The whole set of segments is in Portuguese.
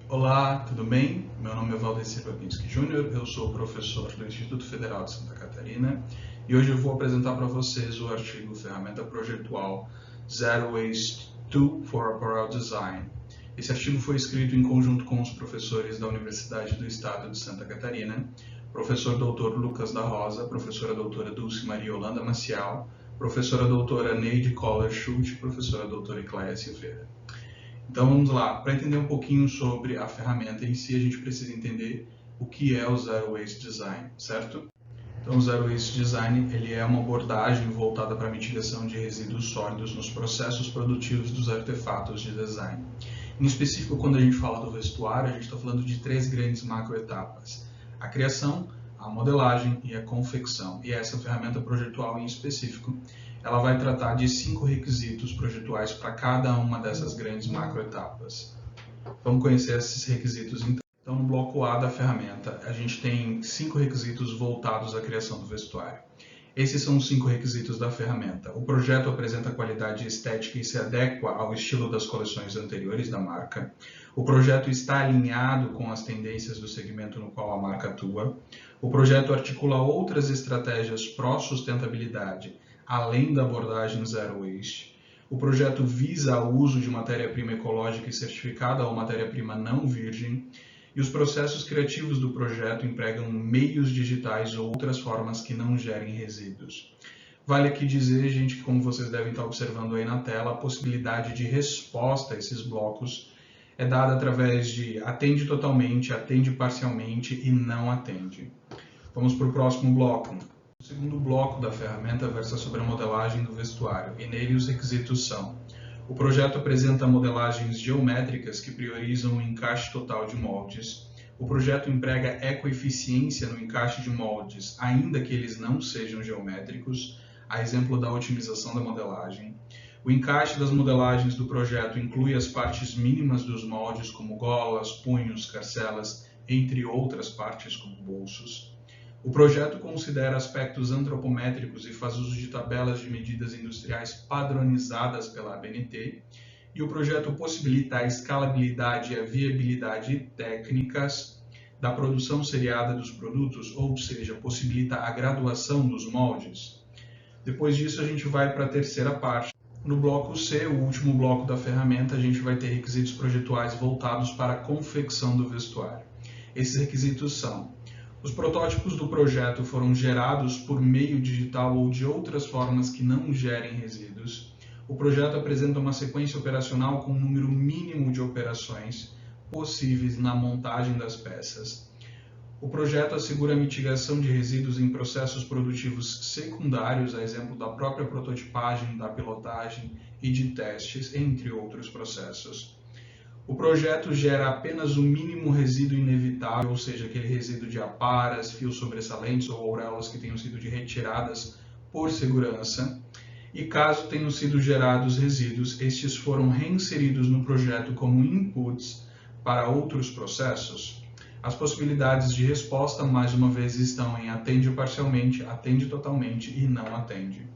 Olá, tudo bem? Meu nome é Valdecir Babinski Júnior, eu sou professor do Instituto Federal de Santa Catarina e hoje eu vou apresentar para vocês o artigo Ferramenta Projetual Zero Waste 2 for Apparel Design. Esse artigo foi escrito em conjunto com os professores da Universidade do Estado de Santa Catarina, professor Dr. Lucas da Rosa, professora doutora Dulce Maria Holanda Maciel, professora doutora Neide Koller Schultz, professora doutora Ecléia Silveira. Então vamos lá, para entender um pouquinho sobre a ferramenta em si, a gente precisa entender o que é o Zero Waste Design, certo? Então o Zero Waste Design ele é uma abordagem voltada para a mitigação de resíduos sólidos nos processos produtivos dos artefatos de design. Em específico, quando a gente fala do vestuário, a gente está falando de três grandes macroetapas: a criação, a modelagem e a confecção. E essa ferramenta projetual em específico, ela vai tratar de 5 requisitos projetuais para cada uma dessas grandes macroetapas. Vamos conhecer esses requisitos então. Então, no bloco A da ferramenta, a gente tem 5 requisitos voltados à criação do vestuário. Esses são os 5 requisitos da ferramenta. O projeto apresenta qualidade estética e se adequa ao estilo das coleções anteriores da marca. O projeto está alinhado com as tendências do segmento no qual a marca atua. O projeto articula outras estratégias pró-sustentabilidade, além da abordagem Zero Waste. O projeto visa o uso de matéria-prima ecológica e certificada ou matéria-prima não virgem. E os processos criativos do projeto empregam meios digitais ou outras formas que não gerem resíduos. Vale aqui dizer, gente, que como vocês devem estar observando aí na tela, a possibilidade de resposta a esses blocos é dada através de atende totalmente, atende parcialmente e não atende. Vamos para o próximo bloco. O segundo bloco da ferramenta versa sobre a modelagem do vestuário, e nele os requisitos são: o projeto apresenta modelagens geométricas que priorizam o encaixe total de moldes. O projeto emprega ecoeficiência no encaixe de moldes, ainda que eles não sejam geométricos, a exemplo da otimização da modelagem. O encaixe das modelagens do projeto inclui as partes mínimas dos moldes, como golas, punhos, carcelas, entre outras partes, como bolsos. O projeto considera aspectos antropométricos e faz uso de tabelas de medidas industriais padronizadas pela ABNT, e o projeto possibilita a escalabilidade e a viabilidade técnicas da produção seriada dos produtos, ou seja, possibilita a graduação dos moldes. Depois disso, a gente vai para a terceira parte. No bloco C, o último bloco da ferramenta, a gente vai ter requisitos projetuais voltados para a confecção do vestuário. Esses requisitos são: os protótipos do projeto foram gerados por meio digital ou de outras formas que não gerem resíduos. O projeto apresenta uma sequência operacional com um número mínimo de operações possíveis na montagem das peças. O projeto assegura a mitigação de resíduos em processos produtivos secundários, a exemplo da própria prototipagem, da pilotagem e de testes, entre outros processos. O projeto gera apenas o mínimo resíduo inevitável, ou seja, aquele resíduo de aparas, fios sobressalentes ou auréolas que tenham sido retiradas por segurança. E caso tenham sido gerados resíduos, estes foram reinseridos no projeto como inputs para outros processos. As possibilidades de resposta, mais uma vez, estão em atende parcialmente, atende totalmente e não atende.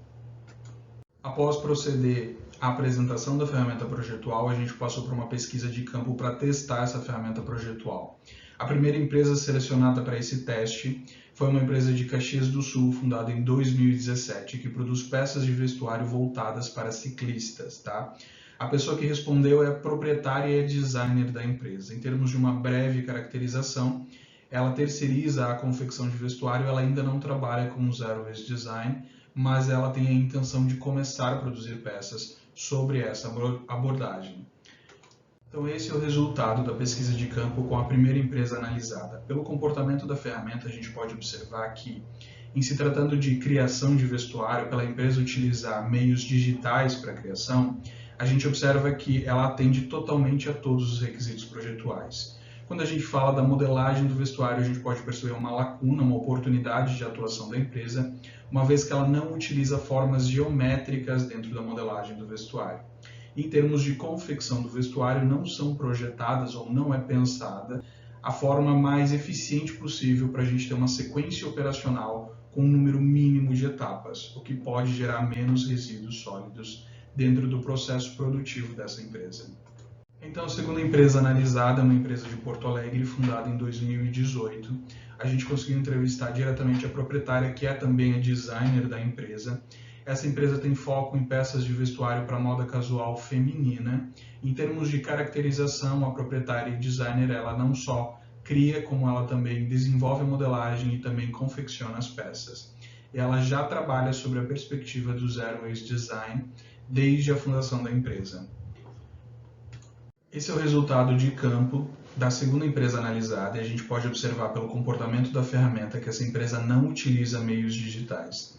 Após proceder à apresentação da ferramenta projetual, a gente passou por uma pesquisa de campo para testar essa ferramenta projetual. A primeira empresa selecionada para esse teste foi uma empresa de Caxias do Sul, fundada em 2017, que produz peças de vestuário voltadas para ciclistas, tá? A pessoa que respondeu é a proprietária e designer da empresa. Em termos de uma breve caracterização, ela terceiriza a confecção de vestuário, ela ainda não trabalha com Zero Waste Design, mas ela tem a intenção de começar a produzir peças sobre essa abordagem. Então esse é o resultado da pesquisa de campo com a primeira empresa analisada. Pelo comportamento da ferramenta, a gente pode observar que, em se tratando de criação de vestuário, pela empresa utilizar meios digitais para a criação, a gente observa que ela atende totalmente a todos os requisitos projetuais. Quando a gente fala da modelagem do vestuário, a gente pode perceber uma lacuna, uma oportunidade de atuação da empresa, uma vez que ela não utiliza formas geométricas dentro da modelagem do vestuário. Em termos de confecção do vestuário, não são projetadas ou não é pensada a forma mais eficiente possível para a gente ter uma sequência operacional com um número mínimo de etapas, o que pode gerar menos resíduos sólidos dentro do processo produtivo dessa empresa. Então, a segunda empresa analisada é uma empresa de Porto Alegre, fundada em 2018. A gente conseguiu entrevistar diretamente a proprietária, que é também a designer da empresa. Essa empresa tem foco em peças de vestuário para moda casual feminina. Em termos de caracterização, a proprietária e designer, ela não só cria, como ela também desenvolve a modelagem e também confecciona as peças. Ela já trabalha sobre a perspectiva do Zero Waste Design desde a fundação da empresa. Esse é o resultado de campo da segunda empresa analisada e a gente pode observar pelo comportamento da ferramenta que essa empresa não utiliza meios digitais.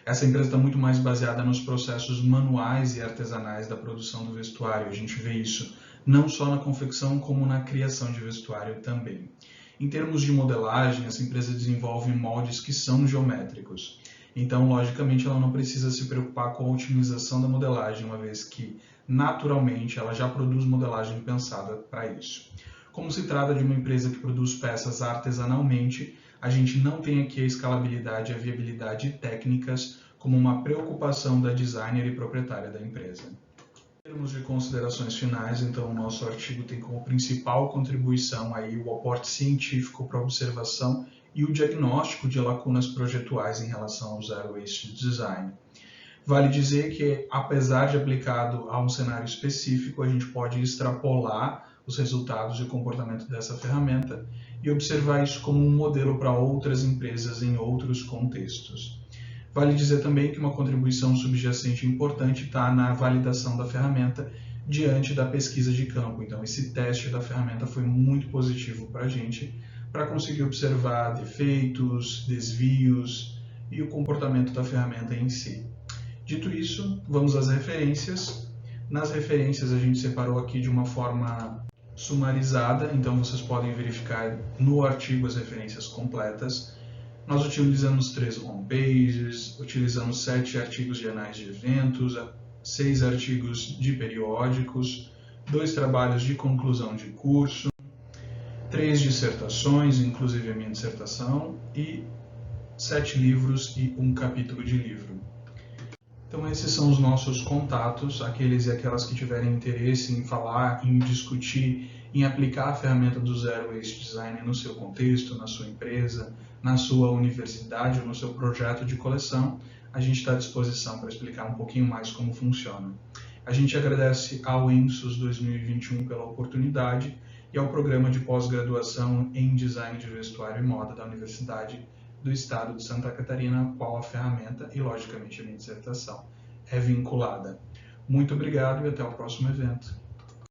Essa empresa está muito mais baseada nos processos manuais e artesanais da produção do vestuário. A gente vê isso não só na confecção, como na criação de vestuário também. Em termos de modelagem, essa empresa desenvolve moldes que são geométricos. Então, logicamente, ela não precisa se preocupar com a otimização da modelagem, uma vez que, naturalmente, ela já produz modelagem pensada para isso. Como se trata de uma empresa que produz peças artesanalmente, a gente não tem aqui a escalabilidade e a viabilidade técnicas como uma preocupação da designer e proprietária da empresa. Em termos de considerações finais, então, o nosso artigo tem como principal contribuição aí o aporte científico para a observação e o diagnóstico de lacunas projetuais em relação ao Zero Waste Design. Vale dizer que, apesar de aplicado a um cenário específico, a gente pode extrapolar os resultados e o comportamento dessa ferramenta e observar isso como um modelo para outras empresas em outros contextos. Vale dizer também que uma contribuição subjacente importante está na validação da ferramenta diante da pesquisa de campo. Então, esse teste da ferramenta foi muito positivo para a gente, para conseguir observar defeitos, desvios e o comportamento da ferramenta em si. Dito isso, vamos às referências. Nas referências, a gente separou aqui de uma forma sumarizada, então vocês podem verificar no artigo as referências completas. Nós utilizamos 3 homepages, utilizamos 7 artigos de análise de eventos, 6 artigos de periódicos, 2 trabalhos de conclusão de curso, 3 dissertações, inclusive a minha dissertação, e 7 livros e 1 capítulo de livro. Então esses são os nossos contatos, aqueles e aquelas que tiverem interesse em falar, em discutir, em aplicar a ferramenta do Zero Waste Design no seu contexto, na sua empresa, na sua universidade ou no seu projeto de coleção, a gente está à disposição para explicar um pouquinho mais como funciona. A gente agradece ao ENSUS 2021 pela oportunidade e ao programa de pós-graduação em Design de Vestuário e Moda da Universidade do Estado de Santa Catarina, a qual a ferramenta e, logicamente, a minha dissertação é vinculada. Muito obrigado e até o próximo evento.